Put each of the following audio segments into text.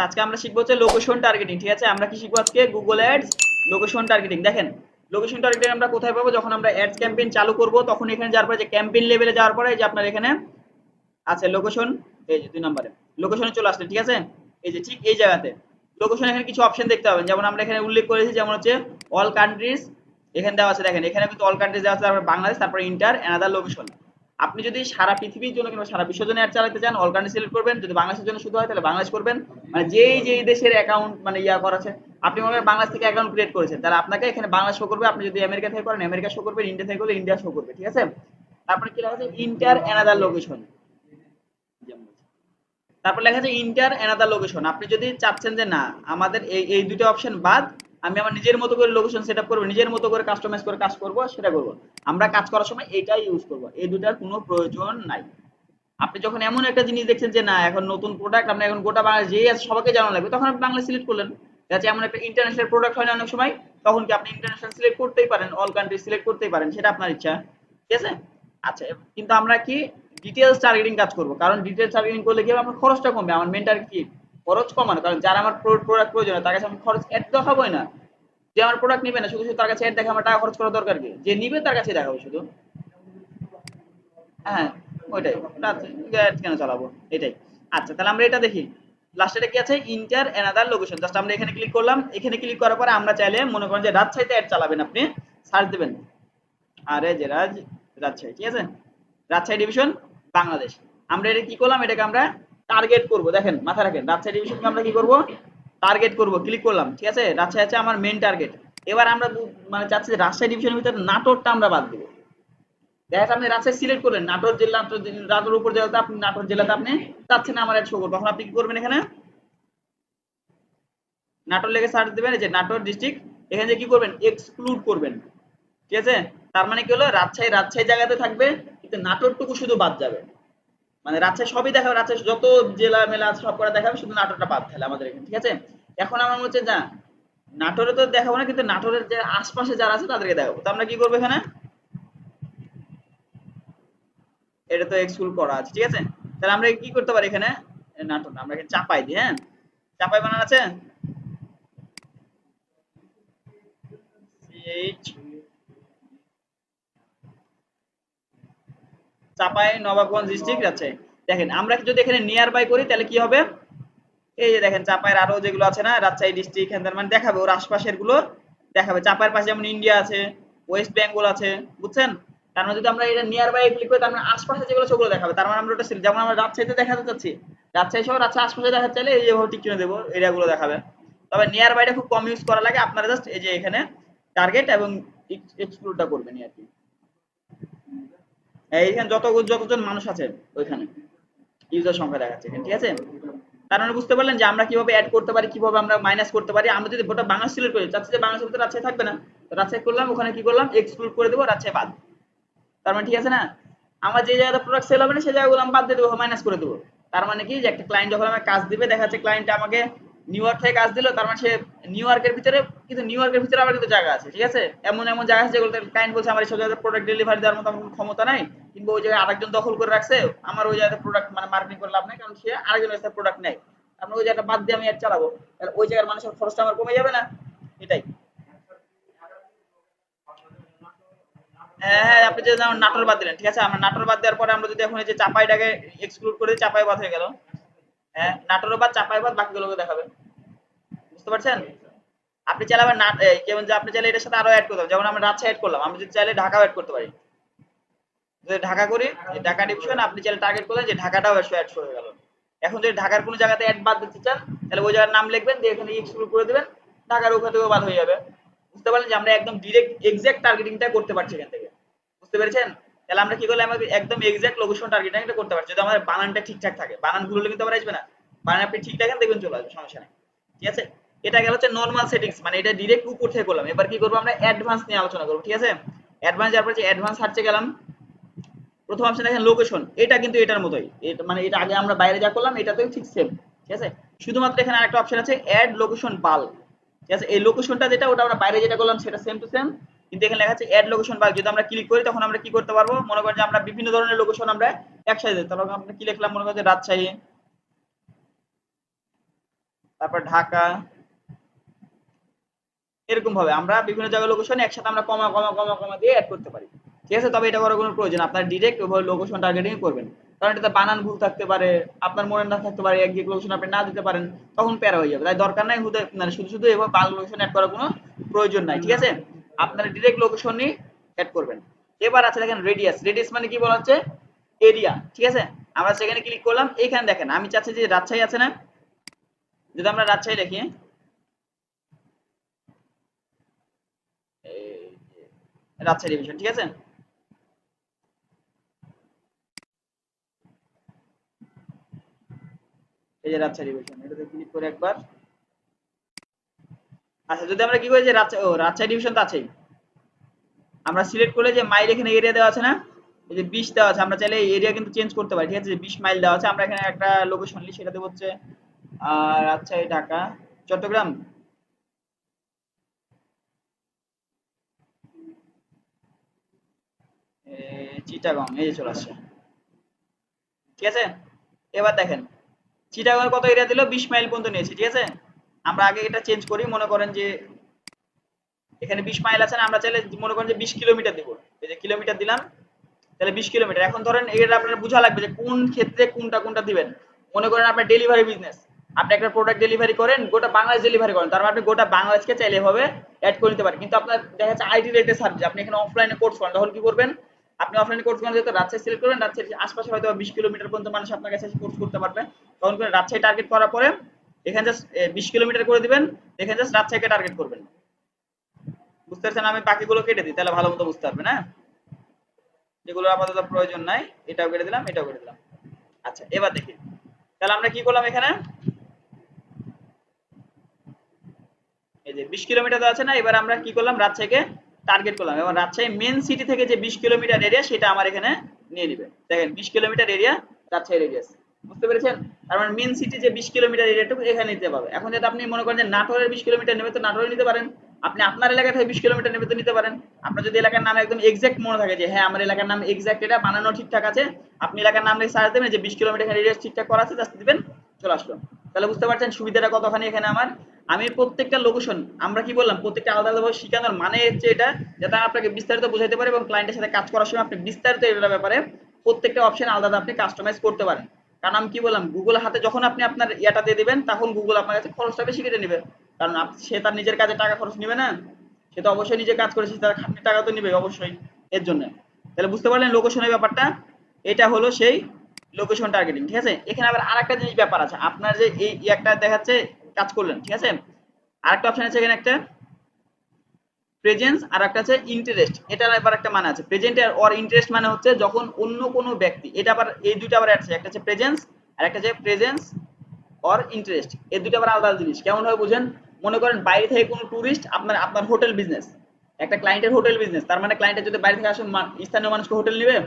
আজকে আমরা শিখবো হচ্ছে লোকেশন টার্গেটিং। ঠিক আছে, আমরা কি শিখবো আজকে? Google ads location targeting. দেখেন লোকেশন টার্গেটিং আমরা কোথায় পাবো? যখন আমরা অ্যাডস ক্যাম্পেইন চালু করব তখন এখানে যাওয়ার পরে যে ক্যাম্পেইন লেভেলে যাওয়ার পরে যে আপনার এখানে আছে লোকেশন, এই যে 2 নম্বরে লোকেশনে চলে আসলে, ঠিক আছে, এই যে ঠিক এই জায়গাতে লোকেশন এখানে কিছু অপশন দেখতে পাবেন, যেমন আমরা এখানে উল্লেখ করেছি, যেমন হচ্ছে অল কান্ট্রিজ এখানে দেওয়া আছে। দেখেন এখানে কিন্তু অল কান্ট্রিজ দেওয়া আছে, তারপর বাংলাদেশ, তারপর ইন্টার অ্যানাদার লোকেশন। আপনি যদি সারা পৃথিবীর জন্য কিংবা সারা বিশ্বের জন্য অ্যাড চালাতে চান অল কান্ট্রি সিলেক্ট করবেন, যদি বাংলাদেশের জন্য শুধু হয় তাহলে বাংলাদেশ করবেন। মানে যেই যেই দেশের অ্যাকাউন্ট মানে ইয়া করা আছে, আপনি মনে করেন বাংলাদেশ থেকে অ্যাকাউন্ট ক্রিয়েট করেছেন, তাহলে আপনাকে এখানে বাংলাদেশ শো করবে। আপনি যদি আমেরিকা থেকে করেন আমেরিকা শো করবে, ইন্ডিয়া থেকে করলে ইন্ডিয়া শো করবে, ঠিক আছে। তারপরে কি লেখা আছে? Inter another location. তারপর লেখা আছে ইন্টার অ্যানাদার লোকেশন। আপনি যদি চাচ্ছেন যে না আমাদের এই এই দুটো অপশন বাদ, আমি আমার নিজের মতো করে লোকেশন সেটআপ করব, নিজের মতো করে কাস্টমাইজ করে কাজ করব, সেটা করব। আমরা কাজ করার সময় এটাই ইউজ করব, এই দুটার কোনো প্রয়োজন নাই। আপনি যখন এমন একটা জিনিস দেখছেন যে না এখন নতুন প্রোডাক্ট, আপনি এখন গোটা বাংলাদেশ যেই আছে সবাইকে জানানো লাগবে, তখন আপনি বাংলা সিলেক্ট করলেন। ঠিক আছে, এমন একটা ইন্টারন্যাশনাল প্রোডাক্ট হয় না অনেক সময়, তখন কি আপনি ইন্টারন্যাশনাল সিলেক্ট করতেই পারেন, অল কান্ট্রি সিলেক্ট করতেই পারেন, সেটা আপনার ইচ্ছা, ঠিক আছে। আচ্ছা, কিন্তু আমরা কি ডিটেইলস টার্গেটিং কাজ করব, কারণ ডিটেইলস টার্গেটিং করলে কি হবে, আমার খরচটা কমবে। আমার মেন টার্গেট কি? খরচ কমানো। কারণ যারা আমার প্রোডাক্ট প্রয়োজন তার কাছে আমি খরচ এড দেখাবোই না। যে আমার প্রোডাক্ট নিবে না শুধু শুধু তার কাছে এড দেখে আমার টাকা খরচ করার দরকার কি? যে নিবে তার কাছে দেখাবো শুধু। হ্যাঁ, ওইটাই। কেন চালাবো এটাই। আচ্ছা, তাহলে আমরা এটা দেখি। লাস্টে কি আছে? Inter another location. জাস্ট আমরা এখানে ক্লিক করলাম। এখানে ক্লিক করার পরে আমরা চাইলে মনে করেন যে রাজশাহীতে অ্যাড চালাবেন, আপনি সার্চ দিবেন আরে যে রাজশাহী, ঠিক আছে, রাজশাহী ডিভিশন বাংলাদেশ। আমরা এটা কি করলাম? এটাকে আমরা টার্গেট করব। দেখেন মাথায় রাখেন, রাজশাহী ডিভিশনকে আমরা কি করব? টার্গেট করব। ক্লিক করলাম, ঠিক আছে, রাজশাহী আছে আমার মেন টার্গেট। এবার আমরা মানে চাচ্ছি যে রাজশাহী ডিভিশনের ভিতরে নাটোরটা আমরা বাদ দেব। দেখা যাচ্ছে আপনি রাজশাহী সিলেক্ট করলেন, নাটোর জেলা, নাটোর উপর জেলাতে আপনি নাটোর জেলাতে আপনি চাচ্ছেন না আমার অ্যাড শো করবে, তখন আপনি কি করবেন? এখানে নাটোর লেগে সার্চ দিবেন, এই যে নাটোর ডিস্ট্রিক্ট, এখানে কি করবেন? এক্সক্লুড করবেন, ঠিক আছে। তার মানে কি হলো? রাজশাহী রাজশাহী জায়গাতে থাকবে, কিন্তু নাটোরটুকু শুধু বাদ যাবে। মানে রাজশাহী সবই দেখাবে, রাজশাহী যত জেলা মেলা আছে সব করে দেখাবে, শুধু নাটোরটা বাদ থাকলে আমাদের এখানে, ঠিক আছে। এখন আমার হচ্ছে যা নাটোরে তো দেখাবো না, কিন্তু নাটোরের যে আশপাশে যারা আছে তাদেরকে দেখাবো। তো আমরা কি করবো এখানে? এটা তো এক্সক্লুড করা আছে, ঠিক আছে। তাহলে আমরা কি করতে পারি এখানে? নাটোর না, আমরা এখানে চাপাই দিই। হ্যাঁ, চাপাই বানান আছে, CH চাপাই নবাবগঞ্জ ডিস্ট্রিক্ট আছে। দেখেন আমরা যদি এখানে নিয়ার বাই করি তাহলে কি হবে? এই যে দেখেন চাপাইয়ের আরো যেগুলো আছে না, রাজশাহী ডিস্ট্রিক্ট, এখান মানে দেখাবে ওর আশপাশের গুলো দেখাবে। চাপাইয়ের পাশে যেমন ইন্ডিয়া আছে, ওয়েস্ট বেঙ্গল আছে, বুঝছেন? তার মানে যদি আমরা এটা নিয়ার বাই ক্লিক করি তার মানে আশপাশে যেগুলো সেগুলো দেখাবে। তার মানে আমরা ওটা যেমন আমরা রাজশাহীতে দেখাতে চাচ্ছি, রাজশাহী শহর রাজশাহী আশপাশে দেখাতে চাইলে এই যেভাবে টিক চিহ্ন দেবো এরিয়াগুলো দেখাবে। তবে নিয়ার বাইটা খুব কম ইউজ করা লাগে, আপনারা জাস্ট এই যে এখানে টার্গেট এবং এক্সক্লুডটা করবেন আর কি। এইখানে যতজন মানুষ আছে ওইখানে ইউজার সংখ্যা দেখাচ্ছে এখানে, ঠিক আছে। তার মানে বুঝতে পারলেন যে আমরা কিভাবে অ্যাড করতে পারি, কিভাবে আমরা মাইনাস করতে পারি। আমরা যদি গোটা বাংলা সিলেক্ট করি, চাচ্ছি যে বাংলাদেশের ভিতরে রাজশাহী থাকবে না, তো রাজশাহী করলাম, ওখানে কি করলাম? এক্সক্লুড করে দেবো, রাজশাহী বাদ। তার মানে ঠিক আছে না? আমার যে জায়গাতে প্রোডাক্ট সেল হবে না সেই জায়গাগুলো আমি বাদ দিয়ে দেবো, মাইনাস করে দেবো। তার মানে কি, যে একটা ক্লায়েন্ট যখন আমাকে কাজ দিবে, দেখা যাচ্ছে ক্লায়েন্ট আমাকে নিউ ইয়র্ক থেকে কাজ দিল, তার মানে সে নিউ ইয়র্কের ভিতরে, কিন্তু নিউ ইয়র্কের ভিতরে আবার কিন্তু জায়গা আছে, ঠিক আছে। এমন এমন জায়গা আছে যেগুলো ক্লায়েন্ট বলছে আমার এইসব জায়গায় প্রোডাক্ট ডেলিভারি দেওয়ার মতো আমার কোনো ক্ষমতা নাই, কিংবা ওই জায়গায় আরেকজন দখল করে রাখছে, আমার ওই জায়গাতে প্রোডাক্ট মানে মার্কেটিং করে লাভ নাই, কারণ সে আরেকজনের কাছে প্রোডাক্ট নেয়। আমরা ওই জায়গাটা বাদ দিয়ে আমি অ্যাড চালাবো, তাহলে ওই জায়গার মানুষের খরচটা আমার কমে যাবে না? এটাই। হ্যাঁ হ্যাঁ, আপনি যে যেমন নাটোর বাদ দিলেন, ঠিক আছে, আমরা নাটোর বাদ দেওয়ার পরে আমরা যদি এখন এই যে চাপাইটাকে এক্সক্লুড করে দিই, চাপাই বাদ হয়ে গেল। হ্যাঁ, নাটোর বাদ চাপাই বাদ বাকিগুলোকে দেখাবে, বুঝতে পারছেন? আপনি চাইলে আবার যেমন যে আপনি চাইলে এটার সাথে আরো অ্যাড করতে পারেন, যেমন আমরা রাজশাহী অ্যাড করলাম, আমি যদি চাইলে ঢাকাও অ্যাড করতে পারি। যদি ঢাকা করি, এই ঢাকা ডিভিশন আপনি চাইলে টার্গেট করলেন যে ঢাকাটাও অ্যাড হয়ে গেল। এখন যদি ঢাকার কোনো জায়গাতে অ্যাড বাদ দিতে চান তাহলে ওই জায়গার নাম লিখবেন, দিয়ে এখানে এক্সক্লুড করে দিবেন, ঢাকার ওখান থেকেও বাদ হয়ে যাবে। বুঝতে পারলেন যে আমরা একদম ডিরেক্ট এক্সাক্ট টার্গেটিংটা করতে পারছি এখান থেকে, বুঝতে পেরেছেন? তাহলে আমরা কি করলে আমাদের একদম এক্সাক্ট লোকেশন টার্গেটিংটা করতে পারছি, যদি আমাদের বানানটা ঠিকঠাক থাকে। বানান ভুল হলে কিন্তু আবার আসবে না, বানান আপনি ঠিক রাখেন দেখবেন চলে আসবে, সমস্যা নেই, ঠিক আছে। এটা গেল হচ্ছে নরমাল সেটিংস, মানে এটা ডিরেক্ট উপর থেকে করলাম। এবার কি করবো? আমরা অ্যাডভান্স নিয়ে আলোচনা করবো, ঠিক আছে। অ্যাডভান্স যাওয়ার পর যে অ্যাডভান্স সার্চে গেলাম, প্রথম অপশন দেখেন লোকেশন, এটা কিন্তু এটার মতোই, এটা মানে এটা আগে আমরা বাইরে যা করলাম এটাতেও ঠিক সেম, ঠিক আছে। শুধুমাত্র এখানে আরেকটা অপশন আছে অ্যাড লোকেশন বাল্ক, ঠিক আছে। এই লোকেশনটা যেটা ওটা আমরা বাইরে যেটা করলাম সেটা সেম টু সেম, কিন্তু এখানে লেখা আছে অ্যাড লোকেশন বাল্ক। যদি আমরা ক্লিক করি তখন আমরা কি করতে পারবো? মনে করেন যে আমরা বিভিন্ন ধরনের লোকেশন আমরা একসাথে, তাহলে আমরা কি লিখলাম? মনে করেন যে রাজশাহী, তারপর ঢাকা, এরকম ভাবে আমরা বিভিন্ন জায়গায় লোকেশন একসাথে আমরা কমা কমা কমা কমা দিয়ে অ্যাড করতে পারি। ঠিক আছে, তবে এটা করার কোনো প্রয়োজন আপনার ডিরেক্ট ওইভাবে লোকেশন টার্গেটিং করবেন, কারণ এটাতে বানান ভুল থাকতে পারে, আপনার মনে না থাকতে পারে, একদিক লোকেশন আপনি না দিতে পারেন, তখন প্যারা হয়ে যাবে। তাই দরকার নাই মানে শুধু শুধু এভাবে বাংলা লোকেশন অ্যাড করার কোনো প্রয়োজন নাই। ঠিক আছে, আপনারা ডিরেক্ট লোকেশনই অ্যাড করবেন। এবার আছে দেখেন রেডিয়াস। রেডিয়াস মানে কি বলা হচ্ছে? এরিয়া। ঠিক আছে, আমরা সেখানে ক্লিক করলাম, এইখানে দেখেন আমি চাচ্ছি যে রাজশাহী আছে না, যদি আমরা রাজশাহী লিখি, রাজশাহী ডিভিশন। ঠিক আছে, এই যে রাজশাহী ডিভিশন, এটাতে ক্লিক করে একবার। আচ্ছা, যদি আমরা কি করি যে রাজশাহী ডিভিশন তো আছেই, আমরা সিলেক্ট করলে যে মাইল এখানে এরিয়া দেওয়া আছে না, এই যে 20 দেওয়া আছে, আমরা চাইলে এই এরিয়া কিন্তু চেঞ্জ করতে পারি। ঠিক আছে, যে 20 মাইল দেওয়া আছে, আমরা এখানে একটা লোকেশন লিখি, সেটা দেবো হচ্ছে রাজশাহী, ঢাকা, চট্টগ্রাম, চিটাগং, এই যে চলে আসছে। ঠিক আছে, এবার দেখেন চিটাগং কত এরিয়া দিল, 20 মাইল পর্যন্ত নিয়েছে। ঠিক আছে, আমরা আগে এটা চেঞ্জ করি, মনে করেন যে এখানে 20 মাইল আছে না, আমরা চাইলে মনে করেন যে 20 কিলোমিটার দিব, এই যে কিলোমিটার দিলাম, তাহলে 20 কিলোমিটার। এখন ধরেন এটা আপনার বোঝা লাগবে যে কোন ক্ষেত্রে কোনটা কোনটা দিবেন। মনে করেন আপনার ডেলিভারি বিজনেস, আপনি একটা প্রোডাক্ট ডেলিভারি করেন, গোটা বাংলাদেশ ডেলিভারি করেন, তার মানে আপনি গোটা বাংলাদেশকে চাইলে এভাবে অ্যাড করে নিতে পারেন। কিন্তু আপনার দেখা যাচ্ছে আইটি রিলেটেড সাবজেক্ট, আপনি এখানে অফলাইনে কোর্স করেন, তখন কি করবেন? আপনি অফলাইনে কোর্স করেন যেহেতু রাজশাহী সিলেক্ট করবেন, রাজশাহীর আশপাশে হয়তো 20 কিলোমিটার পর্যন্ত মানুষ আপনার কাছে কোর্স করতে পারবে, তখন করে রাজশাহী টার্গেট করার পরে এখানে জাস্ট 20 কিলোমিটার করে দিবেন, এখানে জাস্ট রাজশাহীকে টার্গেট করবেন। বুঝতে পারছেন? আমি বাকিগুলো কেটে দিই, তাহলে ভালো মতো বুঝতে পারবেন। হ্যাঁ, যেগুলো আপাতত প্রয়োজন নাই এটাও কেটে দিলাম, এটাও কেটে দিলাম। আচ্ছা, এবার দেখি তাহলে আমরা কি করলাম, এখানে এই যে 20 কিলোমিটার আছে না, এবার আমরা কি করলাম, রাজশাহীকে টার্গেট করলাম, এবং রাজশাহী মেন সিটি থেকে যে 20 কিলোমিটার এরিয়া সেটা আমার এখানে নিয়ে নিবে। দেখেন 20 কিলোমিটার এরিয়া রাজশাহী রেডিয়াস, বুঝতে পেরেছেন? তার মানে মেন সিটি যে 20 কিলোমিটার এরিয়াটুকু এখানে নিতে পারবে। এখন যদি আপনি মনে করেন যে নাটোরের 20 কিলোমিটার নেবে, তো নাটোরে নিতে পারেন। আপনি আপনার এলাকা থেকে 20 কিলোমিটার নেবে, তো নিতে পারেন। আপনার যদি এলাকার নাম একদম এক্সাক্ট মনে থাকে যে হ্যাঁ আমার এলাকার নাম এক্সাক্ট এটা বানানো ঠিকঠাক আছে, আপনি এলাকার নাম লিখে সার্চ দেবেন যে 20 কিলোমিটার রেডিয়াস ঠিকঠাক করা আছে, জাস্ট দিবেন, চলে আসলো। তাহলে বুঝতে পারছেন সুবিধাটা কতখানি এখানে আমার। আমি প্রত্যেকটা লোকেশন আমরা কি বললাম, প্রত্যেকটা আলাদা আলাদাভাবে শিখানোর মানে হচ্ছে এটা, যাতে আপনাকে বিস্তারিত বোঝাতে পারে এবং ক্লায়েন্টের সাথে কাজ করার সময় আপনি বিস্তারিত এটার ব্যাপারে প্রত্যেকটা অপশন আলাদা আপনি কাস্টমাইজ করতে পারেন। কারণ আমি কি বললাম, গুগল হাতে যখন আপনি আপনার ইয়াটা দিয়ে দিবেন, তখন গুগল আপনার কাছে খরচটা বেশি কেটে নেবে। কারণ সে তার নিজের কাজে টাকা খরচ নেবে না, সে তো অবশ্যই নিজে কাজ করেছে, তার খাটনির টাকা তো নেবে অবশ্যই এর জন্য। তাহলে বুঝতে পারলেন লোকেশনের ব্যাপারটা, এটা হলো সেই লোকেশন টার্গেটিং। ঠিক আছে, এখানে আবার আরেকটা জিনিস ব্যাপার আছে, আপনার যে এই একটা দেখাচ্ছে কাজ করলেন, ঠিক আছে, আরেকটা অপশন আছে এখানে একটা প্রেজেন্স, আর একটা আছে ইন্টারেস্ট। এটার আবার একটা মানে আছে, প্রেজেন্ট আর ইন্টারেস্ট মানে হচ্ছে যখন অন্য কোনো ব্যক্তি, এটা আবার এই দুইটা আবার আছে, একটা হচ্ছে প্রেজেন্স আর একটা হচ্ছে প্রেজেন্স অর ইন্টারেস্ট, এই দুটো আবার আলাদা জিনিস। কেমন হয় বুঝেন? মনে করেন বাইরে থেকে কোনো টুরিস্ট আপনার আপনার হোটেল বিজনেস, একটা ক্লায়েন্টের হোটেল বিজনেস, তার মানে ক্লায়েন্টের যদি বাইরে থেকে আসে, স্থানীয় মানুষকে হোটেল নিবে?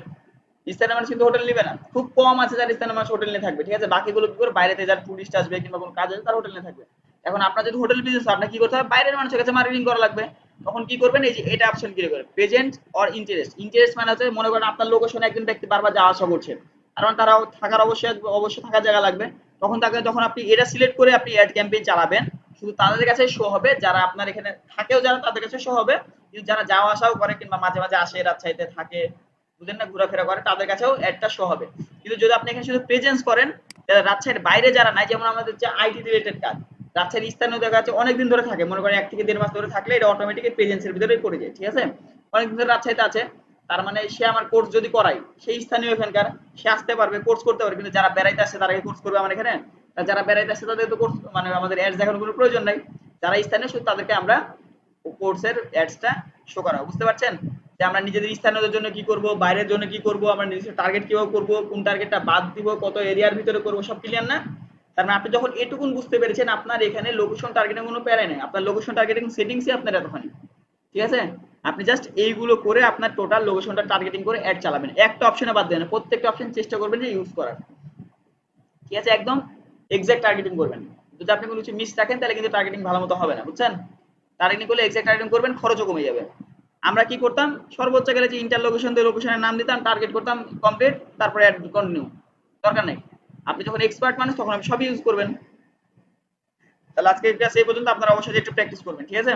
স্থানীয় মানুষ কিন্তু হোটেল নিবে না, খুব কম আছে যারা স্থানীয় মানুষ হোটেল নিয়ে থাকবে। ঠিক আছে, বাকিগুলো কি করে, বাইরে থেকে যারা টুরিস্ট আসবে কিংবা কোনো কাজ আছে তারা হোটেল নিয়ে থাকবে। এখন আপনার যদি হোটেল বিজনেস হয়, আপনার কি করতে হবে, বাইরের মানুষের কাছে মার্কেটিং করা লাগবে। তখন কি করবেন, এই যে এটা অপশন ক্লিক করে প্রেজেন্ট অর ইন্টারেস্ট। ইন্টারেস্ট মানে হচ্ছে মনে করেন আপনার লোকেশনে একজন ব্যক্তি বারবার যাওয়া আসা করছে, কারণ তারাও থাকার অবশ্যই অবশ্যই থাকার জায়গা লাগবে। তখন তাকে যখন আপনি এটা সিলেক্ট করে আপনি অ্যাড ক্যাম্পেইন চালাবেন, শুধু তাদের কাছে শো হবে, যারা আপনার এখানে থাকেও যারা তাদের কাছে শো হবে, কিন্তু যারা যাওয়া আসাও করে কিংবা মাঝে মাঝে আসে রাজশাহীতে থাকে, বুঝলেন না, ঘোরাফেরা করে, তাদের কাছেও অ্যাডটা শো হবে। কিন্তু যদি আপনি এখানে শুধু প্রেজেন্স করেন, তাহলে রাজশাহীর বাইরে যারা নাই, যেমন আমাদের যে আইটি রিলেটেড কাজ, রাজশাহীর স্থানীয় দেখা যাচ্ছে অনেকদিন ধরে থাকে, মনে করেন 1 থেকে 1.5 মাস ধরে থাকলে এটা অটোমেটিক প্রেজেন্সের ভিতরে পড়ে যায়। ঠিক আছে, অনেকদিন ধরে রাজশাহীতে আছে, তার মানে সে আমার কোর্স যদি করাই, সেই স্থানীয় এখানকার, সে আসতে পারবে, কোর্স করতে পারবে। কিন্তু যারা বেড়াইতে আসছে তারা কোর্স করবে আমার এখানে? যারা বেড়াইতে আসছে তাদের তো কোর্স মানে আমাদের অ্যাডস দেখানোর কোনো প্রয়োজন নাই। যারা স্থানীয় শুধু তাদেরকে আমরা কোর্সের অ্যাডসটা শো করা, বুঝতে পারছেন? যে আমরা নিজেদের স্থানীয়দের জন্য কি করব, বাইরের জন্য কি করব, আমরা নিজেদের টার্গেট কিভাবে করব, কোন টার্গেটটা বাদ দিব, কত এরিয়ার ভিতরে করব, সব ক্লিয়ার না? তার মানে আপনি যখন এটুকুন বুঝতে পেরেছেন, আপনার এখানে লোকেশন টার্গেটিং কোনো প্যারাই নেই, আপনার লোকেশন টার্গেটিং সেটিংসই আপনার এতখানি। ঠিক আছে, আপনি জাস্ট এইগুলো করে আপনার টোটাল লোকেশনটা টার্গেটিং করে অ্যাড চালাবেন, একটা অপশনে বাদ দেবেন, প্রত্যেকটা অপশন চেষ্টা করবেন যে ইউজ করার। ঠিক আছে, একদম এক্সাক্ট টার্গেটিং করবেন। যদি আপনি কোনো কিছু মিস রাখেন তাহলে কিন্তু টার্গেটিং ভালো মতো হবে না, বুঝছেন? টার্গেটিং করলে এক্সাক্ট টার্গেটিং করবেন, খরচও কমে যাবে। আমরা কি করতাম, সর্বোচ্চ গেলে যে ইন্টার লোকেশন দিয়ে লোকেশনের নাম দিতাম, টার্গেট করতাম কমপ্লিট, তারপরে অ্যাড কন্টিনিউ, দরকার নেই। আপনি যখন এক্সপার্ট মানুষ তখন আপনি সবই ইউজ করবেন। তাহলে আজকে ক্লাস এই পর্যন্ত, আপনারা অবশ্যই একটু প্র্যাকটিস করবেন, ঠিক আছে?